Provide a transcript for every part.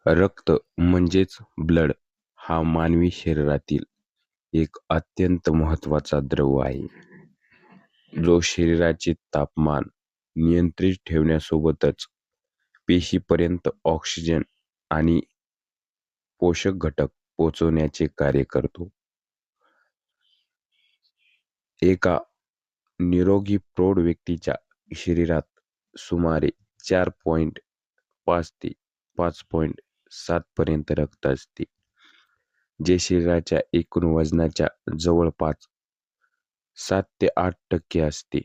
रक्त म्हणजेच ब्लड हा मानवी शरीरातील एक अत्यंत महत्त्वाचा द्रव आहे, जो शरीराचे तापमान नियंत्रित ठेवण्यासोबतच पेशीपर्यंत ऑक्सिजन आणि पोषक घटक पोहोचवण्याचे कार्य करतो. एका निरोगी प्रौढ व्यक्तीच्या शरीरात सुमारे 4.5 ते 5.7 पर्यंत रक्त असते, जे शरीराच्या एकूण वजनाच्या जवळपास 7 ते 8% असते.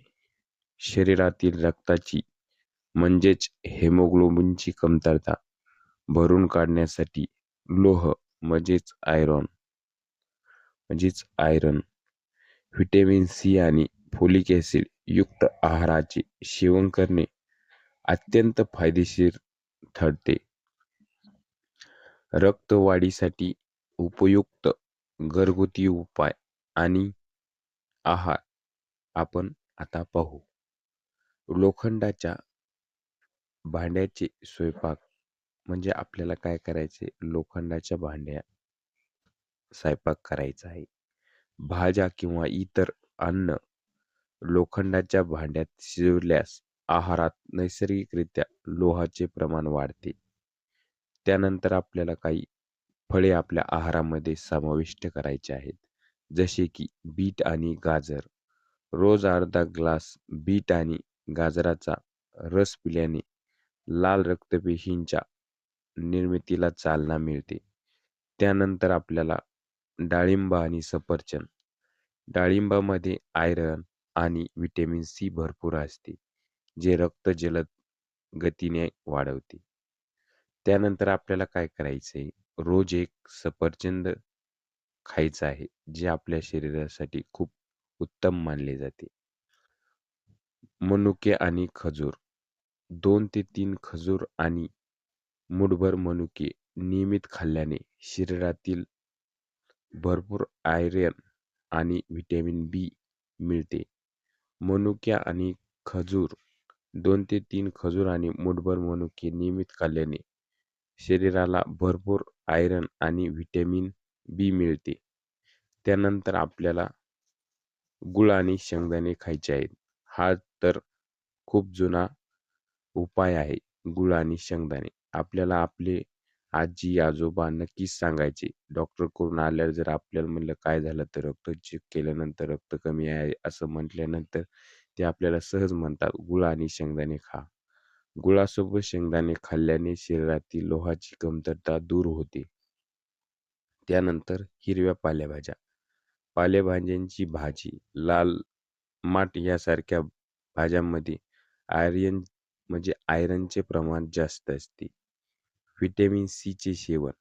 शरीरातील रक्ताची म्हणजेच हेमोग्लोबिनची कमतरता भरून काढण्यासाठी लोह आयरन, व्हिटॅमिन सी आणि फोलिक ॲसिड युक्त आहाराचे सेवन करणे अत्यंत फायदेशीर ठरते. रक्त वाढीसाठी उपयुक्त घरगुती उपाय आणि आहार आपण आता पाहू. लोखंडाच्या भांड्याचे स्वयंपाक म्हणजे आपल्याला काय करायचे, लोखंडाच्या भांड्यात स्वयंपाक करायचा आहे. भाज्या किंवा इतर अन्न लोखंडाच्या भांड्यात शिजवल्यास आहारात नैसर्गिकरित्या लोहाचे प्रमाण वाढते. त्यानंतर आपल्याला काही फळे आपल्या आहारामध्ये समाविष्ट करायचे आहेत, जसे की बीट आणि गाजर. रोज अर्धा ग्लास बीट आणि गाजराचा रस पिल्याने लाल रक्तपेशींच्या निर्मितीला चालना मिळते. त्यानंतर आपल्याला डाळिंब आणि सफरचंद. डाळिंबामध्ये आयर्न आणि व्हिटॅमिन सी भरपूर असते, जे रक्त जलद गतीने वाढवते. त्यानंतर आपल्याला काय करायचंय, रोज एक सफरचंद खायचं आहे, जे आपल्या शरीरासाठी खूप उत्तम मानले जाते. मनुके आणि खजूर. 2 ते 3 खजूर आणि मूठभर मनुके नियमित खाल्ल्याने शरीरातील भरपूर आयर्न आणि व्हिटॅमिन बी मिळते. मनुके आणि खजूर 2 ते 3 खजूर आणि मूठभर मनुके नियमित खाल्ल्याने शरीराला भरपूर आयर्न आणि व्हिटॅमिन बी मिळते. त्यानंतर आपल्याला गुळ आणि शेंगदाणे खायचे आहेत. हा तर खूप जुना उपाय आहे. गुळ आणि शेंगदाणे आपल्याला आपले आजी आजोबा नक्कीच सांगायचे. डॉक्टरकडून आल्यावर जर आपल्याला म्हणलं काय झालं, तर रक्त चेक केल्यानंतर रक्त कमी आहे असं म्हटल्यानंतर ते आपल्याला सहज म्हणतात, गुळ आणि शेंगदाणे खा. गुळासोबत शेंगदाणे खाल्ल्याने शरीरातील लोहाची कमतरता दूर होते. त्यानंतर हिरव्या पालेभाज्या. पालेभाज्यांची भाजी, लाल माठ यासारख्या भाज्यांमध्ये आयर्न आयर्नचे प्रमाण जास्त असते. व्हिटॅमिन सीचे सेवन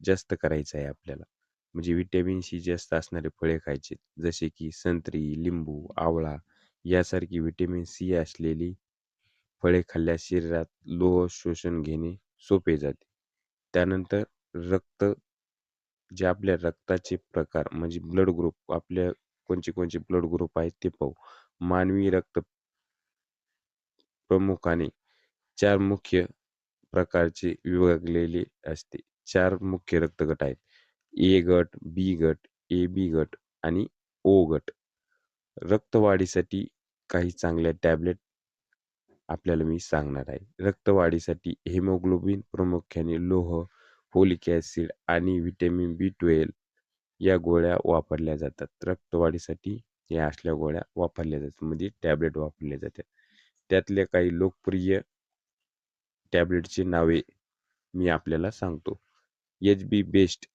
जास्त करायचं आहे आपल्याला. व्हिटॅमिन सी जास्त असणारे फळे खायचे, जसे की संत्री, लिंबू, आवळा यासारखी व्हिटॅमिन सी असलेली फळे खाल्ल्यास शरीरात लोह शोषून घेणे सोपे जाते. त्यानंतर रक्त, जे आपल्या रक्ताचे प्रकार ब्लड ग्रुप, आपल्या कोणते कोणते ब्लड ग्रुप आहेत ते पाहू. मानवी रक्त प्रमुखाने 4 मुख्य प्रकारचे विभागलेले असते. 4 मुख्य रक्तगट आहेत. ए गट, बी गट, ए बी गट आणि ओ गट. रक्तवाढीसाठी काही चांगल्या टॅबलेट आपल्याला मी सांगणार आहे. रक्तवाढीसाठी हेमोग्लोबिन, प्रामुख्याने लोह, फोलिक ॲसिड आणि व्हिटॅमिन बी12 या गोळ्या वापरल्या जातात. रक्तवाढीसाठी या असल्या गोळ्या वापरल्या जातात, टॅबलेट वापरल्या जातात. त्यातल्या काही लोकप्रिय टॅबलेटची नावे मी आपल्याला सांगतो. HB बेस्ट,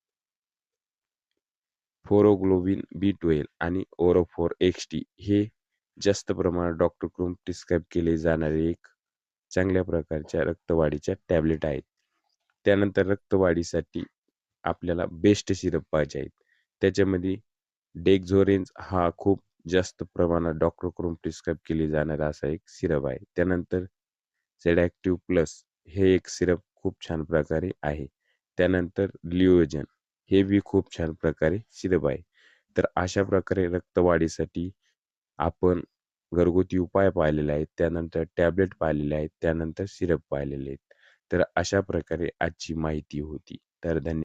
फोरोग्लोबिन बी12 आणि ओरोफोर XT हे जास्त प्रमाणात डॉक्टरकडून प्रिस्क्राईब केले जाणारे एक चांगल्या प्रकारच्या रक्तवाढीच्या टॅबलेट आहेत. त्यानंतर रक्तवाढीसाठी आपल्याला बेस्ट सिरप पाहिजे आहेत. त्याच्यामध्ये डेक्झोरेंज हा खूप जास्त प्रमाणात डॉक्टरकडून प्रिस्क्राईब केली जाणारा असा एक सिरप आहे. त्यानंतर सेडॅक्टिव्ह प्लस हे एक सिरप खूप छान प्रकारे आहे. त्यानंतर लिओजन हे बी खूप छान प्रकारे सिरप आहे. तर अशा प्रकारे रक्तवाढीसाठी आपण घरगुती उपाय पाहिलेले आहेत, त्यानंतर टॅबलेट पाहिलेले आहेत, त्यानंतर सिरप पाहिलेले आहेत. तर अशा प्रकारे आजची माहिती होती. तर धन्यवाद.